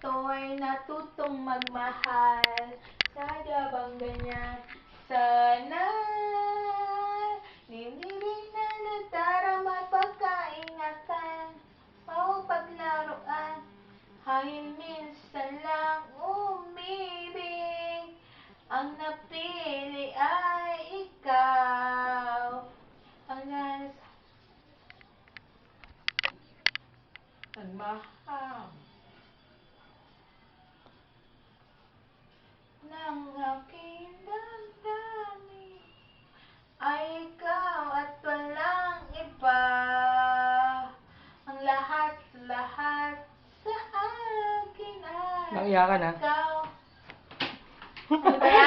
ito'y natutong magmahal. Sadya bang ganyan? Sana ninilig na nadarama pagkaingatan, paglaruan, hangin minsan lang umibig. Ang napili ay ikaw. Ang nais nagmahal ng aking damdamin ay ikaw at walang iba. Ang lahat-lahat sa akin ay Naiyakan, ha? ikaw. Ano ba yan?